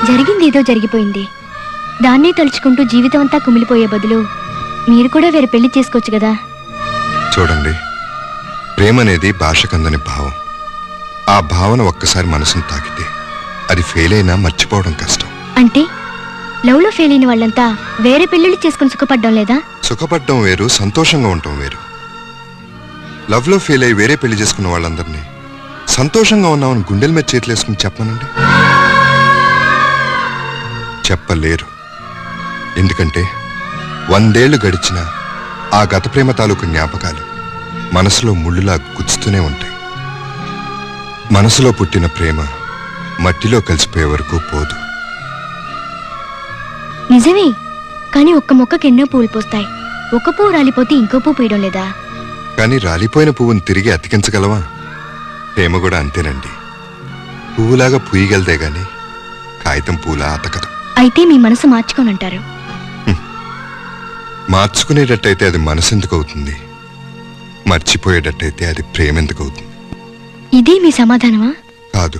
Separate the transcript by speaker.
Speaker 1: జరిగిందేదో జరిగిపోయింది. దాన్నే తలుచుకుంటూ జీవితం అంతా కుమిలిపోయే బదులు మీరు కూడా వేరే పెళ్లి చేసుకోవచ్చు కదా.
Speaker 2: చూడండి, ప్రేమ అనేది భాషకందని భావం. ఆ భావన ఒక్కసారి మనసును తాకితే అది ఫెయిల్ అయినా మర్చిపోవడం కష్టం.
Speaker 1: అంటే లవ్లో ఫెయిల్ అయిన వాళ్ళంతా వేరే పెళ్లిళ్ళు చేసుకుని సుఖపడ్డం లేదా?
Speaker 2: సుఖపడ్డం వేరు, సంతోషంగా ఉండటం వేరు. లవ్లో ఫెయిల్ అయ్యి వేరే పెళ్లి చేసుకున్న వాళ్ళందరినీ సంతోషంగా ఉన్నామని గుండెల మీద చేతులేసుకుని చెప్పమనండి. చెప్పలేరు. ఎందుకంటే 100 ఏళ్లు గడిచిన ఆ గత ప్రేమ తాలూకు జ్ఞాపకాలు మనసులో ముళ్ళులా గుచ్చుతూనే ఉంటాయి. మనసులో పుట్టిన ప్రేమ మట్టిలో కలిసిపోయే వరకు పోదు.
Speaker 1: నిజమే, కానీ ఒక్క మొక్కకి ఎన్నో పువ్వులు పోస్తాయి. ఒక పువ్వు రాలిపోతే ఇంకో పువ్వు పూయడం లేదా?
Speaker 2: కానీ రాలిపోయిన పువ్వును తిరిగి అతికించగలవా? ప్రేమ కూడా అంతేనండి. పువ్వులాగా పూయగలదే గాని కాగితం పూలా అతకదు.
Speaker 1: అయితే మీ మనసు మార్చుకోనంటారు.
Speaker 2: మార్చుకునేటట్టయితే అది మనసెందుకు అవుతుంది? మర్చిపోయేటట్టయితే అది ప్రేమ ఎందుకు అవుతుంది?
Speaker 1: ఇదే మీ సమాధానమా?
Speaker 2: కాదు.